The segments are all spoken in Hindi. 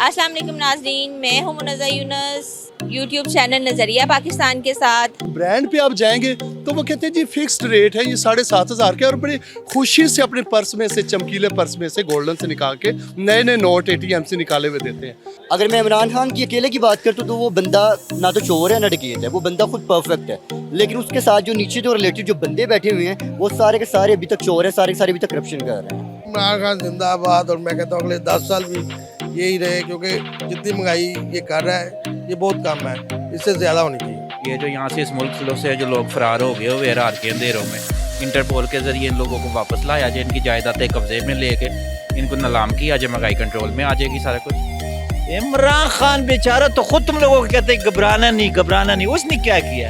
अस्सलाम वालेकुम नाज़रीन, मैं हूं मुनज़्ज़ा यूनुस, यूट्यूब चैनल नज़रिया पाकिस्तान के साथ। ब्रांड पे आप जाएंगे तो वो कहते हैं जी फिक्स्ड रेट है, ये 7,500 के, और बड़ी खुशी से अपने पर्स में से, चमकीले पर्स में से, गोल्डन से निकाल के नए नए नोट ATM से निकाले हुए देते हैं। अगर मैं इमरान खान की अकेले की बात करता हूँ तो वो बंदा ना तो चोर है ना डकैत है, वो बंदा खुद परफेक्ट है। लेकिन उसके साथ जो नीचे जो रिलेटेड जो बंदे बैठे हुए हैं वो सारे के सारे अभी तक चोर है, सारे के सारे अभी तक करप्शन कर रहे हैं। इमरान खान जिंदाबाद, और मैं कहता हूँ अगले 10 साल भी यही रहे, क्योंकि जितनी महंगाई ये कर रहा है ये बहुत कम है, इससे ज़्यादा होनी चाहिए। ये जो यहाँ से इस मुल्क से जो लोग फरार हो गए हुए रात के अंधेरों में, इंटरपोल के जरिए इन लोगों को वापस लाया जाए, इनकी जायदादें कब्जे में लेके इनको नीलाम किया जाए, महंगाई कंट्रोल में आ जाएगी सारा कुछ। इमरान खान बेचारा तो खुद तुम लोगों को कहते हैं घबराना नहीं, उसने क्या किया?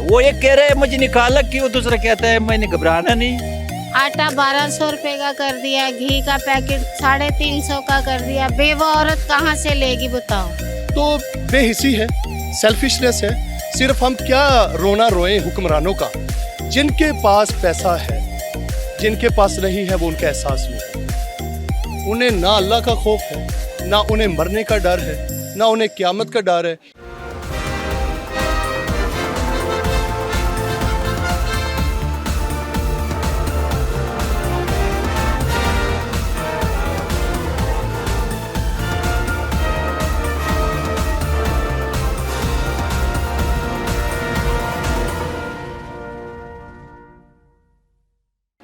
वो एक कह रहा है मुझे निकाला कि, वो दूसरा कहता है मैंने घबराना नहीं। आटा 1200 रुपए का कर दिया, घी का पैकेट 350 का कर दिया। बेवा औरत कहाँ से लेगी बताओ? तो बेहिसी है, सेल्फिशनेस है। सिर्फ हम क्या रोना रोएं हुक्मरानों का, जिनके पास पैसा है, जिनके पास नहीं है वो उनका एहसास नहीं। उन्हें ना अल्लाह का खौफ है, ना उन्हें मरने का डर है, ना उन्हें क़यामत का डर है।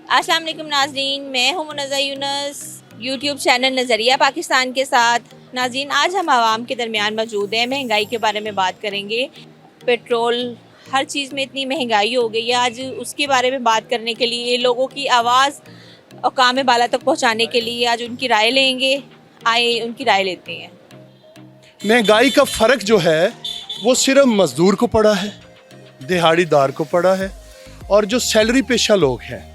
अस्सलाम वालेकुम नाज़रीन, मैं हूं मुनज़्ज़ा यूनुस, यूट्यूब चैनल नज़रिया पाकिस्तान के साथ। नाज़रीन, आज हम आवाम के दरमियान मौजूद हैं, महंगाई के बारे में बात करेंगे। पेट्रोल, हर चीज़ में इतनी महंगाई हो गई है। आज उसके बारे में बात करने के लिए, लोगों की आवाज़ और काम बाला तक पहुँचाने के लिए आज उनकी राय लेंगे। आए उनकी राय लेते हैं। महंगाई का फ़र्क जो है वो सिर्फ मज़दूर को पड़ा है, दिहाड़ीदार को पड़ा है, और जो सैलरी पेशा लोग हैं,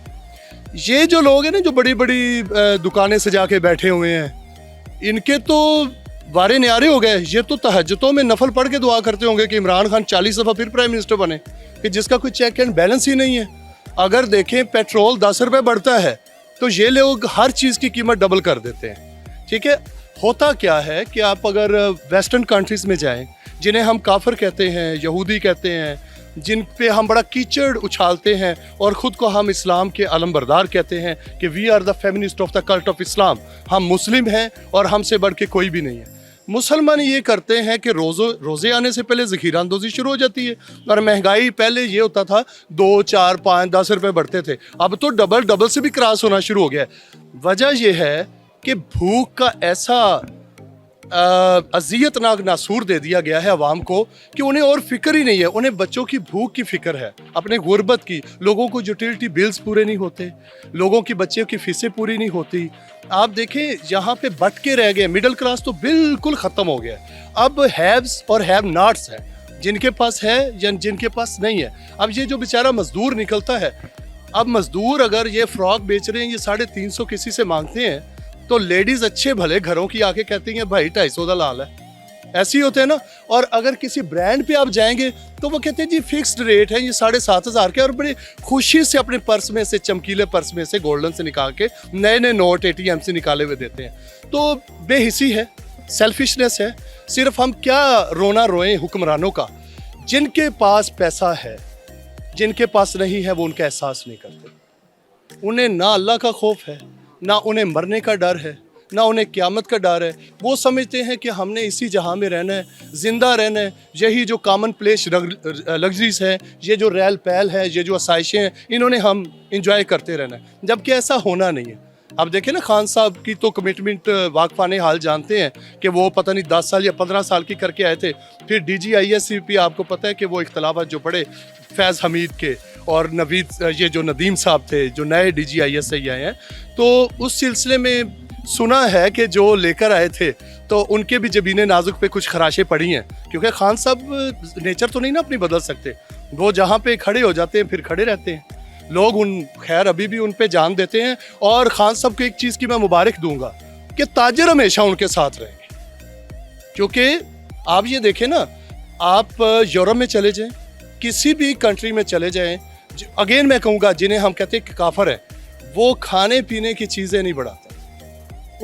ये जो लोग हैं ना, जो बड़ी बड़ी दुकानें सजा के बैठे हुए हैं, इनके तो वारे न्यारे हो गए। ये तो तहज्जुदों में नफल पढ़ के दुआ करते होंगे कि इमरान खान 40 दफ़ा फिर प्राइम मिनिस्टर बने, कि जिसका कोई चेक एंड बैलेंस ही नहीं है। अगर देखें पेट्रोल 10 रुपये बढ़ता है तो ये लोग हर चीज़ की कीमत डबल कर देते हैं। ठीक है, होता क्या है कि आप अगर वेस्टर्न कंट्रीज़ में जाएँ, जिन्हें हम काफिर कहते हैं, यहूदी कहते हैं, जिन पे हम बड़ा कीचड़ उछालते हैं, और ख़ुद को हम इस्लाम के अलमबरदार कहते हैं कि we are the feminist of the cult of Islam, हम मुस्लिम हैं और हमसे बढ़ के कोई भी नहीं है। मुसलमान ये करते हैं कि रोज़े आने से पहले ज़ख़ीरा अंदोज़ी शुरू हो जाती है, और महंगाई पहले ये होता था 2, 4, 5, 10 रुपये बढ़ते थे, अब तो डबल से भी क्रॉस होना शुरू हो गया है। वजह यह है कि भूख का ऐसा अज़ियतनाक नासूर दे दिया गया है अवाम को कि उन्हें और फिक्र ही नहीं है। उन्हें बच्चों की भूख की फ़िक्र है, अपने गुर्बत की, लोगों को यूटिलिटी बिल्स पूरे नहीं होते, लोगों की बच्चों की फ़ीसें पूरी नहीं होती। आप देखें यहाँ पे बट के रह गए, मिडिल क्लास तो बिल्कुल ख़त्म हो गया। अब हैव्स और हैव नॉट्स हैं, जिनके पास है या जिनके पास नहीं है। अब ये जो बेचारा मज़दूर निकलता है, अब मज़दूर अगर ये फ़्रॉक बेच रहे हैं, ये 350 किसी से मांगते हैं, तो लेडीज़ अच्छे भले घरों की आके कहती हैं भाई 250 का लाल है, ऐसे ही होते हैं ना। और अगर किसी ब्रांड पे आप जाएंगे तो वो कहते हैं जी फिक्स्ड रेट है, ये 7,500 के, और बड़ी खुशी से अपने पर्स में से, चमकीले पर्स में से, गोल्डन से निकाल के नए नए नोट ATM से निकाले हुए देते हैं। तो बेहिसी है, सेल्फिशनेस है। सिर्फ हम क्या रोना रोएं हुक्मरानों का, जिनके पास पैसा है, जिनके पास नहीं है वो उनका एहसास नहीं करते। उन्हें ना अल्लाह का खौफ है, ना उन्हें मरने का डर है, ना उन्हें क़यामत का डर है। वो समझते हैं कि हमने इसी जहां में रहना है, ज़िंदा रहना है। यही जो कॉमन प्लेस लग्जरीज है, ये जो रैल पैल है, ये जो आसाइशें हैं, इन्होंने हम इंजॉय करते रहना है, जबकि ऐसा होना नहीं है। अब देखें ना, खान साहब की तो कमिटमेंट वाकफाने हाल जानते हैं कि वो पता नहीं 10 साल या 15 साल की करके आए थे। फिर DGISCP, आपको पता है कि वो इख्तलाफात जो पड़े फैज़ हमीद के और नवीद, ये जो नदीम साहब थे, जो नए DGIS आए हैं, तो उस सिलसिले में सुना है कि जो लेकर आए थे तो उनके भी जबीने नाजुक पे कुछ खराशें पड़ी हैं, क्योंकि खान साहब नेचर तो नहीं ना अपनी बदल सकते। वो जहाँ पे खड़े हो जाते हैं फिर खड़े रहते हैं। लोग खैर अभी भी उन पे जान देते हैं। और खान साहब को एक चीज़ की मैं मुबारक दूंगा कि ताजर हमेशा उनके साथ रहेंगे, क्योंकि आप ये देखें ना, आप यूरोप में चले जाएं, किसी भी कंट्री में चले जाएं, अगेन मैं कहूँगा जिन्हें हम कहते हैं कि काफर है, वो खाने पीने की चीज़ें नहीं बढ़ाते,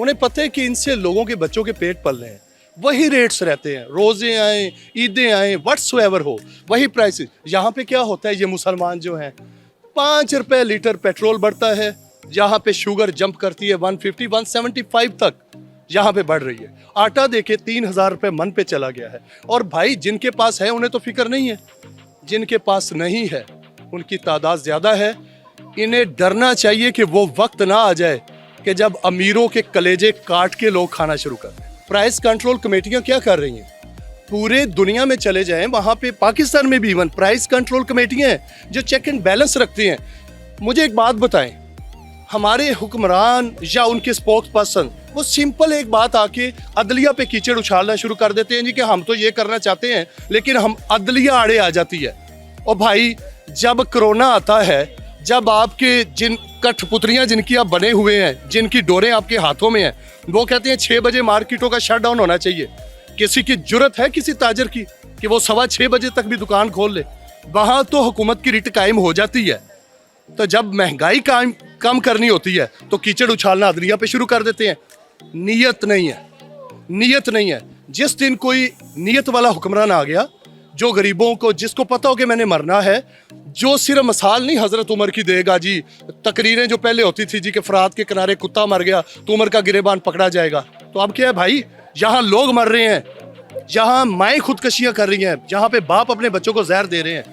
उन्हें पता है कि इनसे लोगों के बच्चों के पेट पल रहे हैं, वही रेट्स रहते हैं, रोज़े आए, ईदें आए, व्हाट्सएवर हो, वही प्राइसेस। यहाँ पे क्या होता है, ये मुसलमान जो हैं, 5 रुपए लीटर पेट्रोल बढ़ता है, यहाँ पे शुगर जंप करती है 150 175 तक यहाँ पे बढ़ रही है। आटा देखे 3,000 रुपये मन पे चला गया है। और भाई जिनके पास है उन्हें तो फिक्र नहीं है, जिनके पास नहीं है उनकी तादाद ज़्यादा है। इन्हें डरना चाहिए कि वो वक्त ना आ जाए कि जब अमीरों के कलेजे काट के लोग खाना शुरू कर दें। प्राइस कंट्रोल कमेटियाँ क्या कर रही हैं, पूरे दुनिया में चले जाएं, वहाँ पे पाकिस्तान में भी इवन प्राइस कंट्रोल कमेटियाँ हैं जो चेक एंड बैलेंस रखती हैं। मुझे एक बात बताएं, हमारे हुक्मरान या उनके स्पोक्स पर्सन वो सिंपल एक बात आके अदलिया पे कीचड़ उछालना शुरू कर देते हैं जी कि हम तो ये करना चाहते हैं, लेकिन हम अदलिया आड़े आ जाती है। और भाई जब कोरोना आता है, जब आपके जिन कठपुतलियाँ जिनकी आप बने हुए हैं, जिनकी डोरें आपके हाथों में हैं, वो कहते हैं 6 बजे मार्केटों का शट डाउन होना चाहिए। किसी की जुर्रत है किसी ताजर की कि वो 6:15 बजे तक भी दुकान खोल ले? वहाँ तो हुकूमत की रिट कायम हो जाती है। तो जब महंगाई कम करनी होती है तो कीचड़ उछालना अदलिया पे शुरू कर देते हैं। नीयत नहीं है, नीयत नहीं है। जिस दिन कोई नीयत वाला हुक्मरान आ गया जो गरीबों को, जिसको पता हो कि मैंने मरना है, जो सिर्फ मिसाल नहीं हज़रत उमर की देगा जी, तकरीरें जो पहले होती थी जी कि फरात के किनारे कुत्ता मर गया तो उमर का गिरेबान पकड़ा जाएगा। तो अब क्या है भाई, यहाँ लोग मर रहे हैं, जहाँ माएँ खुदकशियाँ कर रही हैं, जहाँ पे बाप अपने बच्चों को जहर दे रहे हैं,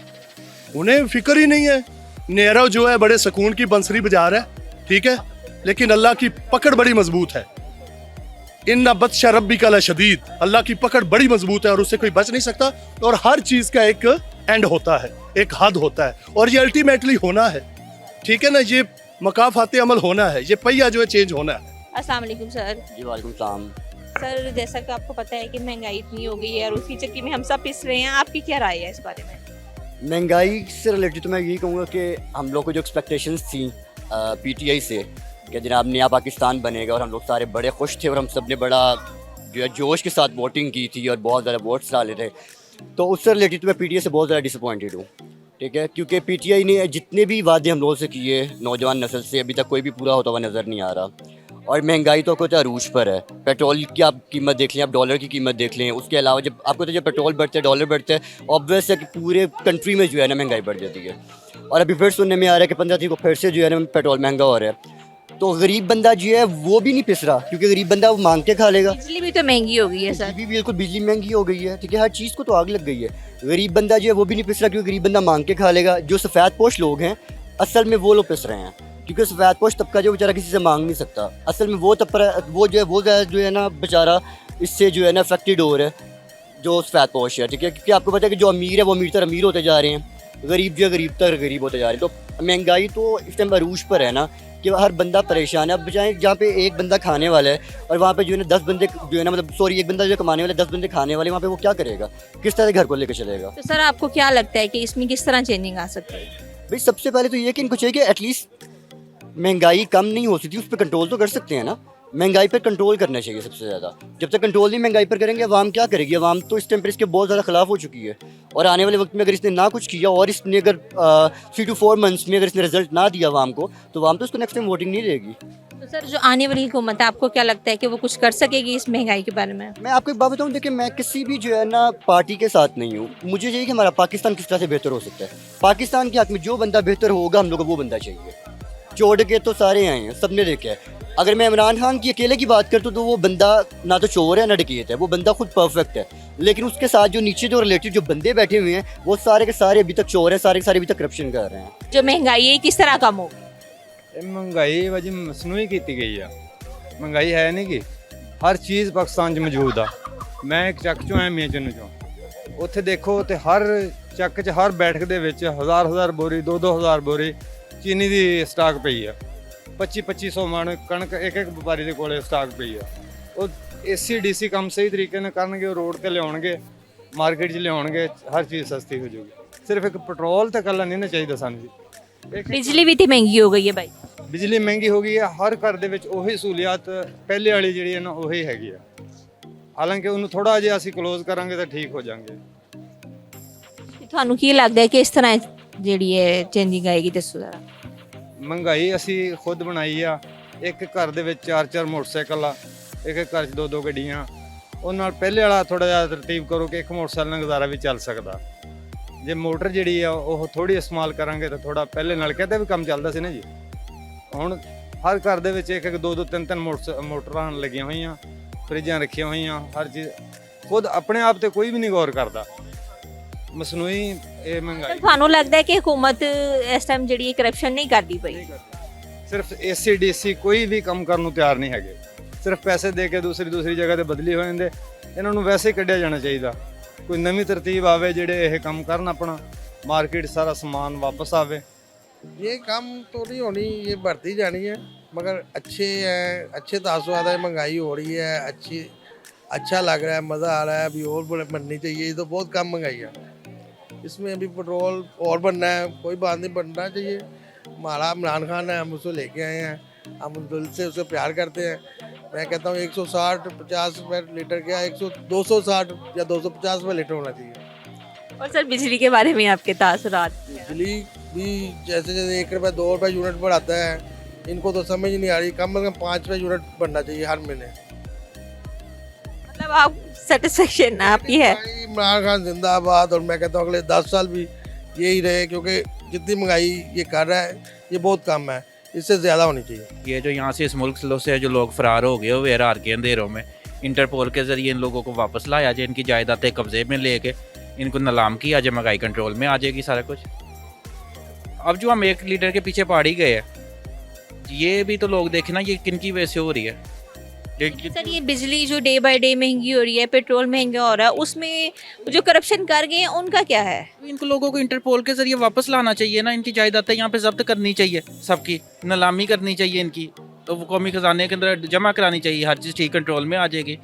उन्हें फिक्र ही नहीं है। नेहरा जो है बड़े सुकून की बंसरी बजा रहा है, ठीक है, लेकिन अल्लाह की पकड़ बड़ी मजबूत है। इन्ना बत्शा रब्बी का लशदीद, अल्लाह की पकड़ बड़ी मजबूत है और उससे कोई बच नहीं सकता। और हर चीज़ का एक एंड होता है, एक हद होता है, और ये अल्टीमेटली होना है, ठीक है ना। ये मकाफाते अमल होना है, ये पहिया जो है चेंज होना है। अस्सलाम वालेकुम सर। जी वालेकुम सलाम। सर जैसा कि आपको पता है कि महंगाई इतनी हो गई है और उसी चक्की में हम सब पिस रहे हैं, आपकी क्या राय है इस बारे में? महंगाई से रिलेटेड तो मैं यही कहूँगा कि हम लोग को जो एक्सपेक्टेशंस थी पीटीआई से कि जनाब नया पाकिस्तान बनेगा, और हम लोग सारे बड़े खुश थे और हम सब ने बड़ा जो है जोश के साथ वोटिंग की थी और बहुत ज़्यादा वोट्स डाले थे, तो उससे रिलेटेड तो मैं पीटीआई से बहुत ज़्यादा डिसअपॉइंटेड हूँ, ठीक है। क्योंकि पीटीआई ने जितने भी वादे हम लोगों से किए नौजवान नस्ल से, अभी तक कोई भी पूरा होता हुआ नज़र नहीं आ रहा। और महंगाई तो कुछ अरूज पर है। पेट्रोल की आप कीमत देख लें, आप डॉलर की कीमत देख लें, उसके अलावा जब आपको तो जब पेट्रोल बढ़ते हैं, डॉलर बढ़ते हैं, ऑब्वियस है कि पूरे कंट्री में जो है ना महंगाई बढ़ जाती है। और अभी फिर सुनने में आ रहा है कि 15 तारीख को फिर से जो है ना पेट्रोल महंगा हो रहा है। तो गरीब बंदा जो है वो भी नहीं पिस रहा, क्योंकि गरीब बंदा वो मांग के खा लेगा। बिजली भी तो महंगी हो गई है सर। बिजली भी बिल्कुल, बिजली महंगी हो गई है, ठीक है, हर चीज़ को तो आग लग गई है। गरीब बंदा जो है वो भी नहीं पिस रहा, क्योंकि गरीब बंदा मांग के खा लेगा। जो सफ़ेद पोश लोग हैं असल में वो लोग पिस रहे हैं, क्योंकि सफ़ेद पोश तबका जो बेचारा किसी से मांग नहीं सकता। असल में वो तबका वो जो है ना बेचारा इससे जो है ना अफेक्टेड हो रहा है, जो सफ़ेद पोश है, ठीक है। क्योंकि आपको पता है कि जो अमीर है वो अमीर तर अमीर होते जा रहे हैं, गरीब जो है गरीब तर गरीब होते जा रहे हैं। तो महंगाई तो इस टाइम अरूज पर है ना कि हर बंदा परेशान है। अब बजाय जहाँ पे एक बंदा खाने वाला है और वहाँ पे जो है ना 10 बंदे जो है ना, मतलब सॉरी, एक बंदा जो कमाने वाला है, 10 बंदे खाने वाले, वहाँ पे वो क्या करेगा, किस तरह से घर को लेकर चलेगा? तो सर आपको क्या लगता है कि इसमें किस तरह चेंजिंग आ सकती है? भाई सबसे पहले तो ये कि इनको चाहिए कि एटलीस्ट महंगाई कम नहीं हो सकती, उस पर कंट्रोल तो कर सकते हैं ना। महंगाई पर कंट्रोल करना चाहिए सबसे ज़्यादा। जब तक कंट्रोल नहीं महंगाई पर करेंगे, अवाम क्या करेगी? अवाम तो इस टाइम पर इसके बहुत ज़्यादा खिलाफ हो चुकी है, और आने वाले वक्त में अगर इसने ना कुछ किया और इसने अगर 3 to 4 मंथ्स में अगर इसने रिजल्ट ना दिया अवाम को, तो अवाम तो इसको नेक्स्ट टाइम वोटिंग नहीं देगी। तो सर जो आने वाली हुकूमत है, आपको क्या लगता है कि वो कुछ कर सकेगी इस महंगाई के बारे में? मैं आपको एक बात बताऊँ, देखिए मैं किसी भी जो है ना पार्टी के साथ नहीं हूँ। मुझे चाहिए कि हमारा पाकिस्तान किस तरह से बेहतर हो सकता है। पाकिस्तान के हक में जो बंदा बेहतर होगा, हम लोग को वो बंदा चाहिए। चोड़ के तो सारे आए हैं, सबने देखा है। अगर मैं इमरान खान की अकेले की बात करता हूँ तो वो बंदा ना तो चोर है ना डकैत है, वो बंदा खुद परफेक्ट है। लेकिन उसके साथ जो नीचे जो रिलेटेड जो बंदे बैठे हुए हैं, वो सारे के सारे अभी तक चोर हैं, सारे के सारे अभी तक करप्शन कर रहे हैं। जो महंगाई है किस तरह कम होगी? महंगाई वजी मसनूई की गई है। महंगाई है नहीं कि हर चीज़ पाकिस्तान 'ਚ मौजूद आ। मैं एक ਚੱਕ 'ਚੋਂ ਆਇਆ ਮੇਜਨ 'ਚੋਂ, ਉੱਥੇ ਦੇਖੋ ਤੇ ਹਰ ਚੱਕ 'ਚ ਹਰ ਬੈਠਕ ਦੇ ਵਿੱਚ ਹਜ਼ਾਰ ਬੋਰੀ 2-2000 ਬੋਰੀ ਚੀਨੀ ਦੀ ਸਟਾਕ ਪਈ ਆ। 2500 ਮਣ ਕਣਕ ਇੱਕ ਵਪਾਰੀ ਦੇ ਕੋਲੇ ਸਟਾਕ ਪਈ ਆ। ਉਹ ACDC ਕੰਮ ਸਹੀ ਤਰੀਕੇ ਨਾਲ ਕਰਨਗੇ, ਉਹ ਰੋਡ ਤੇ ਲਿਆਉਣਗੇ, ਮਾਰਕੀਟ 'ਚ ਲਿਆਉਣਗੇ, ਹਰ ਚੀਜ਼ ਸਸਤੀ ਹੋ ਜਾਊਗੀ। ਸਿਰਫ ਇੱਕ ਪੈਟਰੋਲ ਤੇ ਕੱਲਾ ਨਹੀਂ ਨਾ ਚਾਹੀਦਾ ਸਾਨੂੰ ਜੀ। बिजली भी तो महंगी हो गई है भाई। ਬਿਜਲੀ ਮਹਿੰਗੀ ਹੋ ਗਈ ਹੈ, ਹਰ ਘਰ ਦੇ ਵਿੱਚ ਉਹੀ ਸਹੂਲੀਅਤ ਪਹਿਲੇ ਵਾਲੀ ਜਿਹੜੀ ਹੈ ਨਾ ਉਹੀ ਹੈਗੀ ਆ। ਹਾਲਾਂਕਿ ਉਹਨੂੰ ਥੋੜਾ ਜਿਹਾ ਅਸੀਂ ਕਲੋਜ਼ ਕਰਾਂਗੇ ਤਾਂ ਠੀਕ ਹੋ ਜਾਾਂਗੇ। ਤੁਹਾਨੂੰ ਕੀ ਲੱਗਦਾ ਹੈ ਕਿ ਇਸ ਤਰ੍ਹਾਂ ਜਿਹੜੀ ਹੈ ਚੇਂजिंग ਆਏਗੀ? ਦੱਸੋ ਜ਼ਰਾ। ਮਹਿੰਗਾਈ ਅਸੀਂ ਖੁਦ ਬਣਾਈ ਆ, ਇੱਕ ਘਰ ਦੇ ਵਿੱਚ 4-4 ਮੋਟਰਸਾਈਕਲ ਆ, ਇੱਕ ਘਰ 'ਚ 2-2 ਗੱਡੀਆਂ। ਉਹ ਨਾਲ ਪਹਿਲੇ ਵਾਲਾ ਥੋੜਾ ਜਿਹਾ ਤਰਤੀਬ ਕਰੋ ਕਿ ਇੱਕ ਮੋਟਰਸਾਈਕਲ ਨਾਲ ਗੁਜ਼ਾਰਾ ਵੀ ਚੱਲ ਸਕਦਾ। ਜੇ ਮੋਟਰ ਜਿਹੜੀ ਆ ਉਹ ਥੋੜੀ ਇਸਤੇਮਾਲ ਕਰਾਂਗੇ ਤਾਂ ਥੋੜਾ ਪਹਿਲੇ ਨਾਲ ਕਹਿੰਦੇ ਵੀ ਕੰਮ ਚੱਲਦਾ ਸੀ ਨਾ ਜੀ। ਹੁਣ ਹਰ ਘਰ ਦੇ ਵਿੱਚ ਇੱਕ 2-2 3-3 ਮੋਟਰਾਂ ਲੱਗੀਆਂ ਹੋਈਆਂ, ਫਰਿੱਜਾਂ ਰੱਖੀਆਂ ਹੋਈਆਂ, ਹਰ ਚੀਜ਼ ਖੁਦ ਆਪਣੇ ਆਪ ਤੇ ਕੋਈ ਵੀ ਨਹੀਂ ਗੌਰ ਕਰਦਾ। ਮਸਨੂਈ ਇਹ ਮਹਿੰਗਾਈ ਤੁਹਾਨੂੰ ਲੱਗਦਾ ਹੈ ਕਿ ਹੁਕੂਮਤ ਇਸ ਟਾਈਮ ਜਿਹੜੀ ਕਰਪਸ਼ਨ ਨਹੀਂ ਕਰਦੀ ਪਈ? ਸਿਰਫ ACDC ਕੋਈ ਵੀ ਕੰਮ ਕਰਨ ਨੂੰ ਤਿਆਰ ਨਹੀਂ ਹੈਗੇ। ਸਿਰਫ ਪੈਸੇ ਦੇ ਕੇ ਦੂਸਰੀ ਜਗ੍ਹਾ ਤੇ ਬਦਲੀ ਹੋ ਜਾਂਦੇ। ਇਹਨਾਂ ਨੂੰ ਵੈਸੇ ਹੀ ਕੱਢਿਆ ਜਾਣਾ ਚਾਹੀਦਾ। ਕੋਈ ਨਵੀਂ ਤਰਤੀਬ ਆਵੇ ਜਿਹੜੇ ਇਹ ਕੰਮ ਕਰਨ, ਆਪਣਾ ਮਾर्केट सारा सामान वापस आवे। ये काम तो नहीं होनी, ये बढ़ती जानी है, मगर अच्छे हैं, अच्छे तासुरात है। महंगाई हो रही है, अच्छा लग रहा है, मज़ा आ रहा है। अभी और बननी चाहिए, ये तो बहुत कम महंगाई है। इसमें अभी पेट्रोल और बनना है, कोई बात नहीं, बनना चाहिए। हमारा इमरान खान है, हम उसको लेके आए हैं, हम दिल से उससे प्यार करते हैं। मैं कहता हूँ 160-50 रुपये लीटर क्या 260 या 250 रुपये लीटर होना चाहिए। और सर बिजली के बारे में आपके तासुरात? बिजली भी जैसे 1 रुपये 2 रुपये यूनिट पर आता है, इनको तो समझ नहीं आ रही। कम से कम 5 रुपये यूनिट बनना चाहिए हर महीने। मतलब आप सेटिस्फेक्शन आपकी है? इमरान खान जिंदाबाद। और मैं कहता हूँ अगले 10 साल भी यही रहे, क्योंकि जितनी महंगाई ये कर रहा है ये बहुत कम है, इससे ज़्यादा होनी चाहिए। ये जो यहाँ से इस मुल्क से जो लोग फरार हो गए हुए रार के अंधेरों में, इंटरपोल के ज़रिए इन लोगों को वापस लाया जाए, इनकी जायदादें कब्जे में लेके इनको नीलाम किया जाए, महंगाई कंट्रोल में आ जाएगी सारा कुछ। अब जो हम 1 लीटर के पीछे पड़ ही गए हैं, ये भी तो लोग देखें ना, ये किन की वजह से हो रही है। सर ये बिजली जो डे बाय डे महंगी हो रही है, पेट्रोल महंगा हो रहा है, उसमें जो करप्शन कर गए हैं उनका क्या है? इनको लोगों को इंटरपोल के जरिए वापस लाना चाहिए ना, इनकी जायदादें यहाँ पे जब्त करनी चाहिए, सबकी नीलामी करनी चाहिए इनकी, तो वो कौमी खजाने के अंदर जमा करानी चाहिए, हर चीज़ ठीक कंट्रोल में आ जाएगी।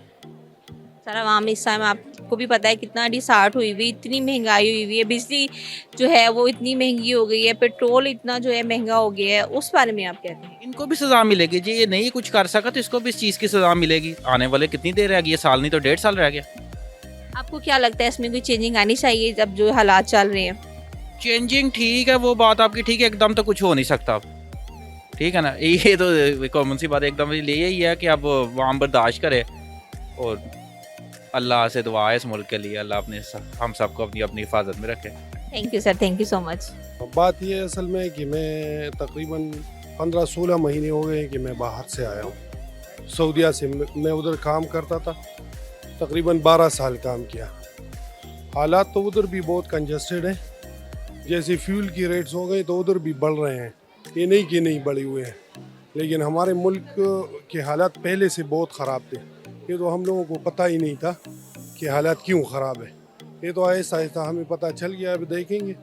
सर आवाम इस टाइम आपको भी पता है कितना डिसार्ट हुई हुई, इतनी महंगाई हुई हुई है, बिजली जो है वो इतनी महंगी हो गई है, पेट्रोल इतना जो है महंगा हो गया है, उस बारे में आप कहते हैं? इनको भी सज़ा मिलेगी जी, ये नहीं कुछ कर सका तो इसको भी इस चीज़ की सज़ा मिलेगी। आने वाले कितनी देर रह गई है, साल नहीं तो 1.5 साल रह गया। आपको क्या लगता है इसमें कोई चेंजिंग आनी चाहिए जब जो हालात चल रहे हैं? चेंजिंग ठीक है, वो बात आपकी ठीक है, एकदम तो कुछ हो नहीं सकता अब, ठीक है ना। ये तो कॉमन सी बात एकदम यही है कि अब वाम बर्दाश्त करे, और अल्लाह से दुआ है इस मुल्क के लिए, अल्लाह अपने हम सबको अपनी हिफाजत में रखे। Thank you sir, thank you so much. बात ये है असल में कि मैं तकरीबन 15-16 महीने हो गए कि मैं बाहर से आया हूँ, सऊदीया से। मैं उधर काम करता था, तकरीबन 12 साल काम किया। हालात तो उधर भी बहुत कंजस्टेड है, जैसे फ्यूल की रेट्स हो गए तो उधर भी बढ़ रहे हैं, ये नहीं कि नहीं बढ़े हुए हैं, लेकिन हमारे मुल्क के हालात पहले से बहुत ख़राब थे। ये तो हम लोगों को पता ही नहीं था कि हालात क्यों ख़राब है, ये तो आहिस्ता आहिस्ता हमें पता चल गया। अब देखेंगे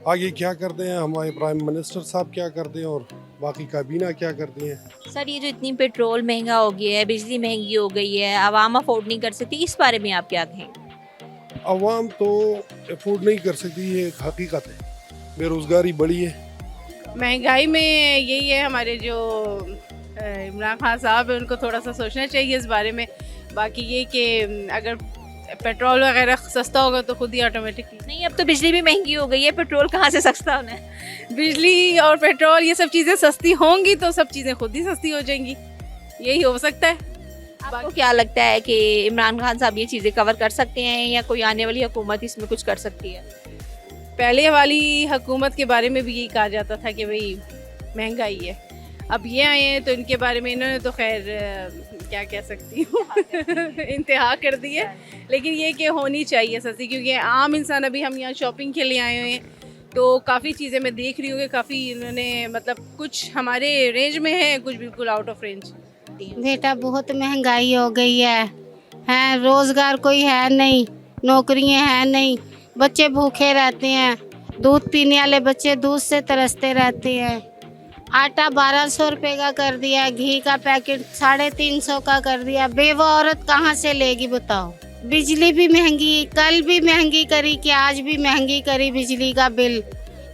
आगे क्या करते हैं, हमारे प्राइम मिनिस्टर साहब क्या करते हैं और बाकी काबीना क्या करती है। सर ये जो इतनी पेट्रोल महंगा हो गया है, बिजली महंगी हो गई है, आवाम अफोर्ड नहीं कर सकती, इस बारे में आप क्या कहेंगे? अवाम तो अफोर्ड नहीं कर सकती, ये एक हकीकत है। बेरोज़गारी बढ़ी है, महंगाई में यही है। हमारे जो इमरान खान साहब है उनको थोड़ा सा सोचना चाहिए इस बारे में। बाकी ये कि अगर पेट्रोल वगैरह सस्ता होगा तो खुद ही ऑटोमेटिकली। नहीं अब तो बिजली भी महंगी हो गई है, पेट्रोल कहाँ से सस्ता होना है? बिजली और पेट्रोल ये सब चीज़ें सस्ती होंगी तो सब चीज़ें खुद ही सस्ती हो जाएंगी, यही हो सकता है। आपको क्या लगता है कि इमरान खान साहब ये चीज़ें कवर कर सकते हैं या कोई आने वाली हुकूमत इसमें कुछ कर सकती है? पहले वाली हुकूमत के बारे में भी यही कहा जाता था कि भाई महंगाई है, अब ये आए हैं तो इनके बारे में इन्होंने तो खैर क्या कह सकती हूँ इंतहा कर दी है। लेकिन ये कि होनी चाहिए सस्ती, क्योंकि आम इंसान, अभी हम यहाँ शॉपिंग के लिए आए हुए हैं तो काफ़ी चीज़ें मैं देख रही हूँ कि काफ़ी इन्होंने मतलब कुछ हमारे रेंज में है, कुछ बिल्कुल आउट ऑफ रेंज। बेटा बहुत महंगाई हो गई है, रोज़गार कोई है नहीं, नौकरियां हैं नहीं, बच्चे भूखे रहते हैं, दूध पीने वाले बच्चे दूध से तरसते रहते हैं। आटा 1200 रुपये का कर दिया, घी का पैकेट 350 का कर दिया, बेवा औरत कहाँ से लेगी बताओ। बिजली भी महंगी, कल भी महंगी करी कि आज भी महंगी करी, बिजली का बिल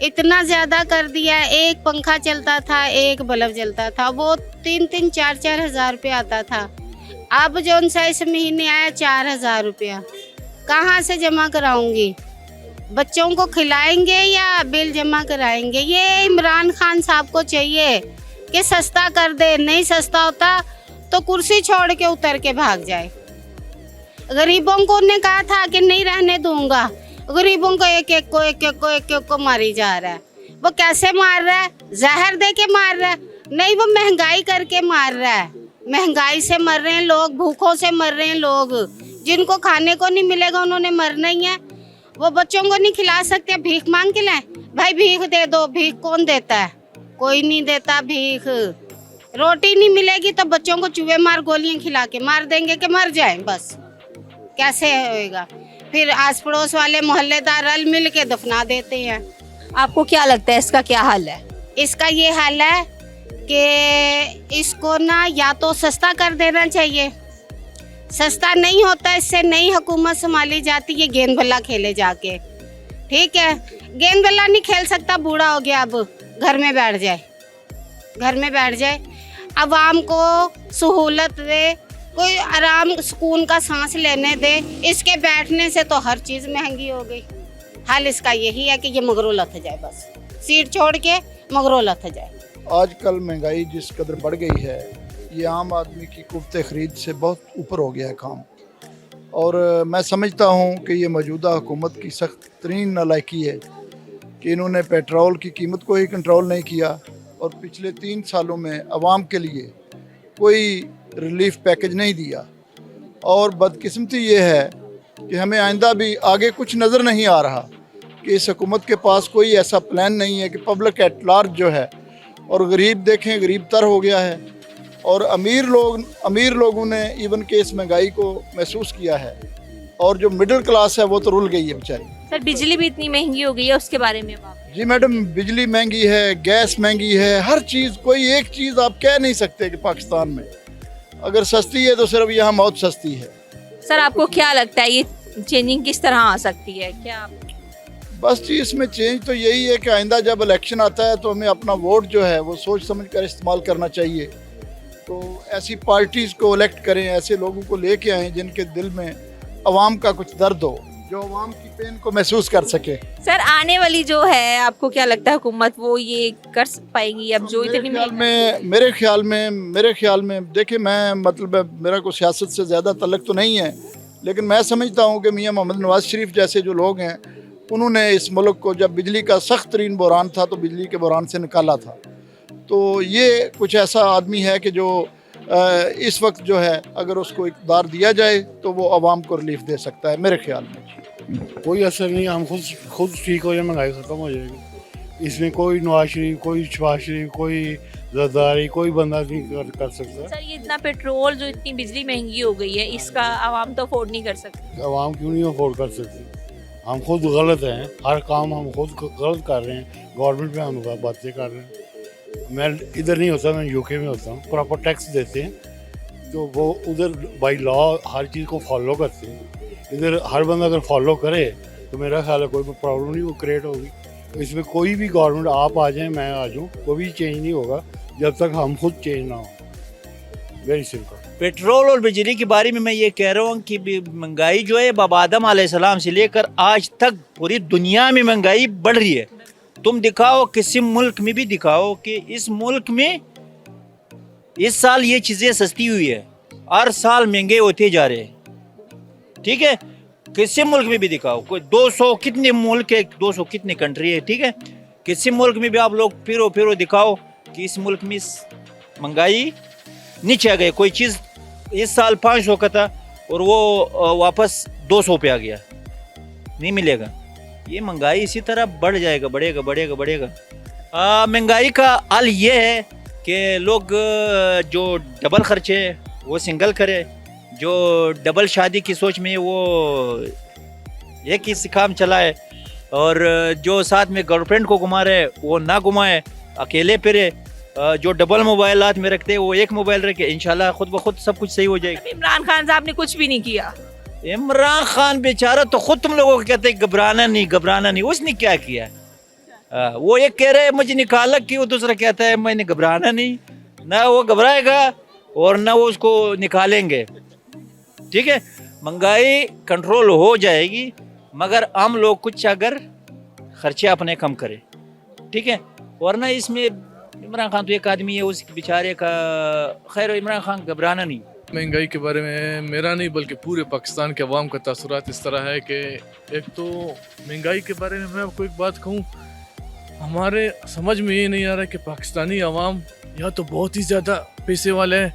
इतना ज़्यादा कर दिया। एक पंखा चलता था, एक बल्ब जलता था, वो 3-3, 4-4 हज़ार रुपये आता था। अब जो सा इस महीने आया 4,000 रुपया, कहाँ से जमा कराऊंगी? बच्चों को खिलाएंगे या बिल जमा कराएंगे? ये इमरान खान साहब को चाहिए कि सस्ता कर दे, नहीं सस्ता होता तो कुर्सी छोड़ के उतर के भाग जाए। गरीबों को उन्होंने कहा था कि नहीं रहने दूंगा, गरीबों को एक एक को मारी जा रहा है। वो कैसे मार रहा है? जहर दे के मार रहा है? नहीं, वो महंगाई करके मार रहा है। महंगाई से मर रहे हैं लोग, भूखों से मर रहे हैं लोग। जिनको खाने को नहीं मिलेगा उन्होंने मरना ही है। वो बच्चों को नहीं खिला सकते, भीख मांग के लाए। भाई भीख दे दो, भीख कौन देता है? कोई नहीं देता भीख। रोटी नहीं मिलेगी तो बच्चों को चूहे मार गोलियां खिला के मार देंगे कि मर जाएं बस। कैसे होएगा? फिर आस पड़ोस वाले मोहल्लेदार रल मिल के दफना देते हैं। आपको क्या लगता है इसका क्या हल है? इसका ये हाल है कि इसको ना या तो सस्ता कर देना चाहिए। सस्ता नहीं होता, इससे नई हुकूमत संभाली जाती है। गेंद बल्ला खेले जाके, ठीक है। गेंद बल्ला नहीं खेल सकता, बूढ़ा हो गया, अब घर में बैठ जाए, घर में बैठ जाए। अवाम को सहूलत दे, कोई आराम सुकून का सांस लेने दे। इसके बैठने से तो हर चीज़ महंगी हो गई। हाल इसका यही है कि ये मगरो लथ जाए, बस सीट छोड़ के मगरो लथ जाए। आजकल महंगाई जिस कदर बढ़ गई है, ये आम आदमी की कुव्वत ख़रीद से बहुत ऊपर हो गया है काम। और मैं समझता हूँ कि ये मौजूदा हुकूमत की सख्त तरीन नालायकी है कि इन्होंने पेट्रोल की कीमत को ही कंट्रोल नहीं किया और पिछले 3 सालों में आवाम के लिए कोई रिलीफ पैकेज नहीं दिया। और बदकिस्मती ये है कि हमें आइंदा भी आगे कुछ नज़र नहीं आ रहा कि इस हुकूमत के पास कोई ऐसा प्लान नहीं है कि पब्लिक एट लार्ज जो है, और गरीब देखें गरीब तर हो गया है, और अमीर लोगों ने इवन के इस महंगाई को महसूस किया है, और जो मिडिल क्लास है वो तो रुल गई है बेचारी। सर बिजली भी इतनी महंगी हो गई है, उसके बारे में आप? जी मैडम, बिजली महंगी है, गैस महंगी है, हर चीज़। कोई एक चीज़ आप कह नहीं सकते कि पाकिस्तान में अगर सस्ती है तो सिर्फ यहाँ मौत सस्ती है। सर आपको क्या लगता है ये चेंजिंग किस तरह आ सकती है? क्या बस जी इसमें चेंज तो यही है कि आइंदा जब इलेक्शन आता है तो हमें अपना वोट जो है वो सोच समझ कर इस्तेमाल करना चाहिए। तो ऐसी पार्टीज़ को इलेक्ट करें, ऐसे लोगों को लेके आएँ जिनके दिल में अवाम का कुछ दर्द हो, जो अवाम की पेन को महसूस कर सके। सर आने वाली जो है, आपको क्या लगता है हुकूमत वो ये कर पाएगी? अब जो इतनी मेरे ख्याल में देखिए, मैं मतलब मेरा कोई सियासत से ज़्यादा तल्लुक़ तो नहीं है, लेकिन मैं समझता हूँ कि मियाँ मोहम्मद नवाज शरीफ जैसे जो लोग हैं उन्होंने इस मुल्क को, जब बिजली का सख्त तरीन बहरान था तो बिजली के बहरान से निकाला था। तो ये कुछ ऐसा आदमी है कि जो इस वक्त जो है अगर उसको इक़्तिदार दिया जाए तो वो आवाम को रिलीफ दे सकता है मेरे ख्याल में। कोई असर नहीं, हम खुद ठीक हो जाए, महंगाई ख़त्म हो जाएगी। इसमें कोई नवाज शरीफ, कोई शहबाज शरीफ, कोई जरदारी, कोई बंदा नहीं कर सकता। सर ये इतना पेट्रोल, जो इतनी बिजली महंगी हो गई है, इसका आवाम तो अफोर्ड नहीं कर सकती। आवाम क्यों नहीं अफोर्ड कर सकती? हम खुद गलत हैं, हर काम हम खुद गलत कर रहे हैं, गवर्नमेंट में हम बातें कर रहे हैं। मैं इधर नहीं होता, मैं यूके में होता हूँ। प्रॉपर टैक्स देते हैं तो वो उधर बाई लॉ हर चीज़ को फॉलो करते हैं। इधर हर बंदा अगर फॉलो करे तो मेरा ख्याल है कोई प्रॉब्लम नहीं वो क्रिएट होगी। तो इसमें कोई भी गवर्नमेंट आप आ जाए, मैं आ जाऊँ, कोई भी चेंज नहीं होगा जब तक हम खुद चेंज ना हो। Very simple. पेट्रोल और बिजली के बारे में मैं ये कह रहा हूँ कि महंगाई जो है बाबा आदम अलैहिस्सलाम से लेकर आज तक पूरी दुनिया में महंगाई बढ़ रही है। तुम दिखाओ किसी मुल्क में भी दिखाओ कि इस मुल्क में इस साल ये चीज़ें सस्ती हुई है, हर साल महंगे होते जा रहे हैं, ठीक है। किसी मुल्क में भी दिखाओ, कोई 200 कितने मुल्क है, 200 कितने कंट्री है, ठीक है। किसी मुल्क में भी आप लोग फिरो दिखाओ कि इस मुल्क में महंगाई नीचे आ गई। कोई चीज़ इस साल 500 का था और वो वापस 200 पे आ गया, नहीं मिलेगा। ये महंगाई इसी तरह बढ़ जाएगा, बढ़ेगा। महंगाई का हल ये है कि लोग जो डबल खर्चे वो सिंगल करे, जो डबल शादी की सोच में वो एक ही काम चलाए, और जो साथ में गर्लफ्रेंड को घुमा रहे वो ना घुमाए, अकेले फिरे। जो डबल मोबाइल हाथ में रखते हैं वो एक मोबाइल रखे, इंशाल्लाह खुद ब खुद सब कुछ सही हो जाएगा। इमरान खान साहब ने कुछ भी नहीं किया। इमरान खान बेचारा तो खुद तुम लोगों को कहते हैं घबराना नहीं, उसने क्या किया? वो एक कह रहे मुझे निकाला कि, वो दूसरा कहता है मैंने घबराना नहीं। ना वो घबराएगा और ना वो उसको निकालेंगे, ठीक है। महंगाई कंट्रोल हो जाएगी मगर हम लोग कुछ अगर खर्चे अपने कम करें, ठीक है। वरना इसमें इमरान खान तो एक आदमी है, उस बेचारे का खैर इमरान खान घबराना नहीं। महंगाई के बारे में मेरा नहीं बल्कि पूरे पाकिस्तान के अवाम का तासुरात इस तरह है कि एक तो महंगाई के बारे में मैं आपको एक बात कहूँ, हमारे समझ में ये नहीं आ रहा कि पाकिस्तानी अवाम या तो बहुत ही ज़्यादा पैसे वाले हैं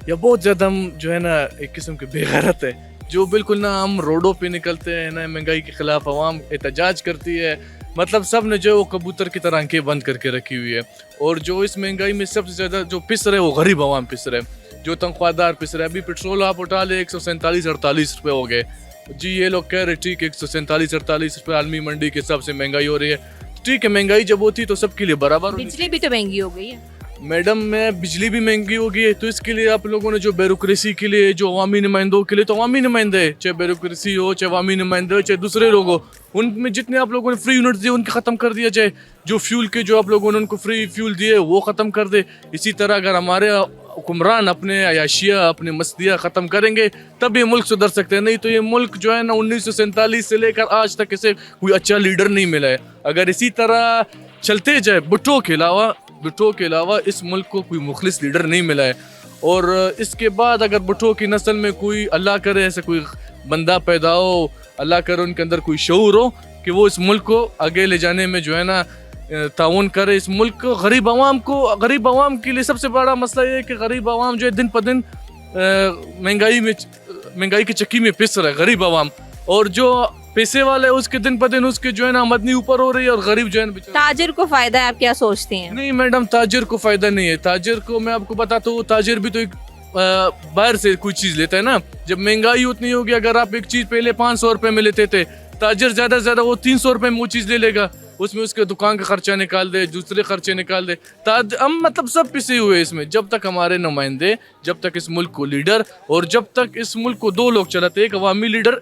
या बहुत ज़्यादा हम जो है ना एक किस्म के बेगैरत है, जो बिल्कुल ना हम रोडों पे निकलते हैं ना महंगाई के ख़िलाफ़ अवाम एहतजाज करती है। मतलब सब ने जो है वो कबूतर की तरह आंखें बंद करके रखी हुई है। और जो इस महंगाई में सबसे ज़्यादा जो पिस रहे वो गरीब अवाम पिस रहे, जो तनख्वाहदार पिस रहे। अभी पेट्रोल आप उठा ले 147-48 रुपये हो गए जी। ये लोग कह रहे ठीक है 147-48 रुपये आलमी मंडी के हिसाब से महंगाई हो रही है। ठीक है, महंगाई जब होती है तो सबके लिए बराबर होनी। बिजली भी तो महंगी हो गई है मैडम, मैं बिजली भी महंगी हो गई है, तो इसके लिए आप लोगों ने जो ब्यूरोक्रेसी के लिए जो अवामी नुमाइंदों के लिए, तो अवामी नुमाइंदे चाहे ब्यूरोक्रेसी हो चाहे अवामी नुमाइंदे हो चाहे दूसरे लोग हो, उनमें जितने आप लोगों ने फ्री यूनिट दिए उनके ख़त्म कर दिया जाए। जो फ्यूल के जो आप लोगों ने उनको फ्री फ्यूल दिए वो ख़त्म कर दे। इसी तरह अगर हमारे हुक्मरान अपने अयाशिया अपने मस्तियाँ ख़त्म करेंगे तब ये मुल्क सुधर सकते हैं। नहीं तो ये मुल्क जो है ना 1947 से लेकर आज तक इसे कोई अच्छा लीडर नहीं मिला है। अगर इसी तरह चलते जाए भुट्टो के अलावा इस मुल्क को कोई मुखलिस लीडर नहीं मिला है। और इसके बाद अगर भुट्टो की नस्ल में कोई अल्लाह करे ऐसा कोई बंदा पैदा हो, अल्लाह करे उनके अंदर कोई शऊर हो कि वो इस मुल्क को आगे ले जाने में जो है ना ताउन करे। इस मुल्क को गरीब आवाम के लिए सबसे बड़ा मसला ये है कि गरीब आवाम जो है दिन प दिन महंगाई की चक्की में पिस रहा है गरीब आवाम। और जो पैसे वाले उसके दिन प दिन उसके जो है ना आमदनी ऊपर हो रही है और गरीब जो है ताजिर को फायदा है, आप क्या सोचते हैं? नहीं मैडम, ताजिर को फायदा नहीं है। ताजिर को मैं आपको बताता हूँ, ताजिर भी तो एक बाहर से कोई चीज़ लेता है ना। जब महंगाई उतनी होगी, अगर आप एक चीज़ पहले 500 रुपये में लेते थे, ताजिर ज़्यादा से ज़्यादा वो 300 रुपये में वो चीज़ ले लेगा, उसमें उसके दुकान का खर्चा निकाल दे, दूसरे खर्चे निकाल दे। हम मतलब सब पिसे हुए इसमें। जब तक हमारे नुमाइंदे, जब तक इस मुल्क को लीडर और जब तक इस मुल्क को दो लोग चलाते, एक अवामी लीडर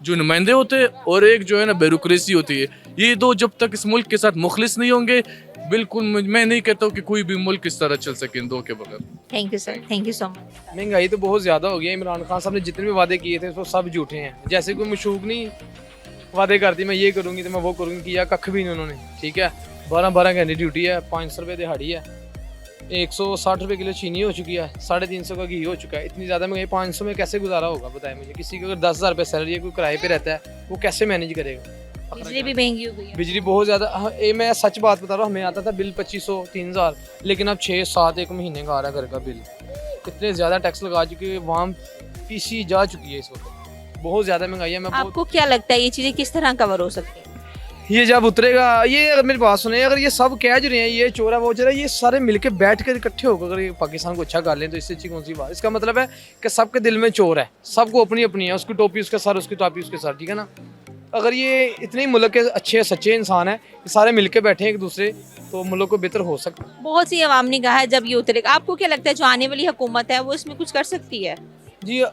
जो नुमाइंदे होते हैं और एक जो है ना ब्यूरोक्रेसी होती है, ये दो जब तक इस मुल्क के साथ मुखलिस नहीं होंगे, बिल्कुल मैं नहीं कहता हूँ कि कोई भी मुल्क इस तरह चल सके इन दो के बगैर। Thank you sir, thank you so much. महंगाई तो बहुत ज़्यादा हो गई है। इमरान खान साहब ने जितने भी वादे किए थे वो सब झूठे हैं। जैसे कोई मशूक नहीं वादे करती मैं ये करूँगी तो मैं वो करूँगी, किया कख भी नहीं उन्होंने। ठीक है, 12 घंटे ड्यूटी है, 500 रुपये दिहाड़ी है, 160 रुपये किलो चीनी हो चुकी है, 350 का घी हो चुका है। इतनी ज़्यादा महंगाई 500 में कैसे गुजारा होगा बताएं मुझे। किसी को अगर 10,000 रुपये सैलरी है, कोई किराए पे रहता है, वो कैसे मैनेज करेगा? बिजली भी महंगी हो गई है। बिजली बहुत ज़्यादा, मैं सच बात बता रहा हूँ, हमें आता था बिल 2500 3000, लेकिन अब 6-7 एक महीने का आ रहा है घर का बिल। इतने ज़्यादा टैक्स लगा चुके, वहाँ पीसी जा चुकी है इस वक्त, बहुत ज़्यादा महंगाई है। आपको क्या लगता है ये चीज़ें किस तरह कवर हो सकती हैं? ये जब उतरेगा, ये अगर मेरी बात सुने, अगर ये सब कह जो रहे हैं ये चोर है वो चोर है, ये सारे मिलके बैठ कर इकट्ठे होकर अगर ये पाकिस्तान को अच्छा कर लें तो इससे अच्छी कौन सी बात? इसका मतलब है कि सबके दिल में चोर है, सबको अपनी अपनी है, उसकी टोपी उसके सर, उसकी टोपी उसके सर, ठीक है ना। अगर ये इतने ही मुल्क के अच्छे सच्चे इंसान हैं, सारे मिलके बैठे हैं एक दूसरे, तो मुल्क को बेहतर हो सकता है। बहुत सी आवाम ने कहा है जब ये उतरेगा, आपको क्या लगता है जो आने वाली हुकूमत है वो इसमें कुछ कर सकती है? जी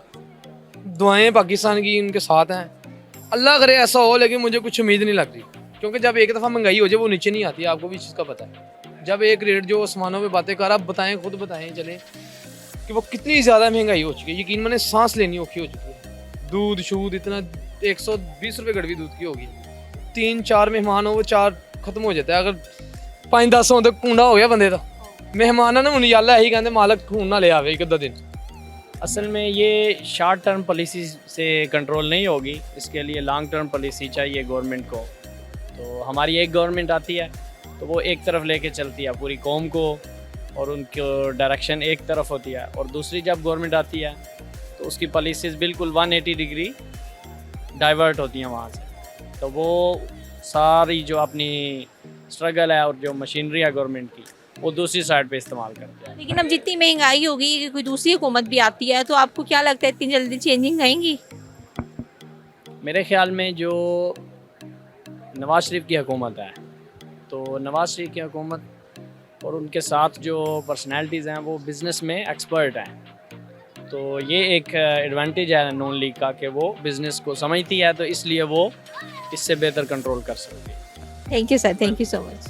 दुआएं पाकिस्तान की उनके साथ हैं, अल्लाह करे ऐसा हो, लेकिन मुझे कुछ उम्मीद नहीं लग रही, क्योंकि जब एक दफ़ा महंगाई हो जाए वो नीचे नहीं आती, आपको भी इस चीज़ का पता है। जब एक रेट जो आसमानों पे बातें कर, आप बताएं, खुद बताएं चले कि वो कितनी ज़्यादा महंगाई हो चुकी है। यकीन मैंने सांस लेनी औखी हो चुकी है। दूध शूद इतना 120 रुपये गड़वी दूध की होगी, 3-4 मेहमान हो वो 4 ख़त्म हो जाता है। अगर 5-10 हो तो कूड़ा हो गया बंदे का। मेहमान ना उन्हें याला यही कहते मालक खून ना ले आवे एक अद्धा दिन। असल में ये शॉर्ट टर्म पॉलिसी से कंट्रोल नहीं होगी, इसके लिए लॉन्ग टर्म पॉलिसी चाहिए गवर्नमेंट को। तो हमारी एक गवर्नमेंट आती है तो वो एक तरफ लेके चलती है पूरी कौम को, और उनकी डायरेक्शन एक तरफ होती है, और दूसरी जब गवर्नमेंट आती है तो उसकी पॉलिसीज़ बिल्कुल 180 डिग्री डाइवर्ट होती हैं वहाँ से। तो वो सारी जो अपनी स्ट्रगल है और जो मशीनरी है गवर्नमेंट की, वो दूसरी साइड पे इस्तेमाल करते हैं। लेकिन अब जितनी महंगाई होगी, कोई दूसरी हुकूमत भी आती है, तो आपको क्या लगता है इतनी जल्दी चेंजिंग आएंगी? मेरे ख्याल में जो नवाज शरीफ की हुकूमत है, तो नवाज शरीफ की हुकूमत और उनके साथ जो पर्सनैलिटीज़ हैं वो बिज़नेस में एक्सपर्ट हैं, तो ये एक एडवांटेज है नून लीग का कि वो बिज़नेस को समझती है, तो इसलिए वो इससे बेहतर कंट्रोल कर सकती है। Thank you sir, thank you so much.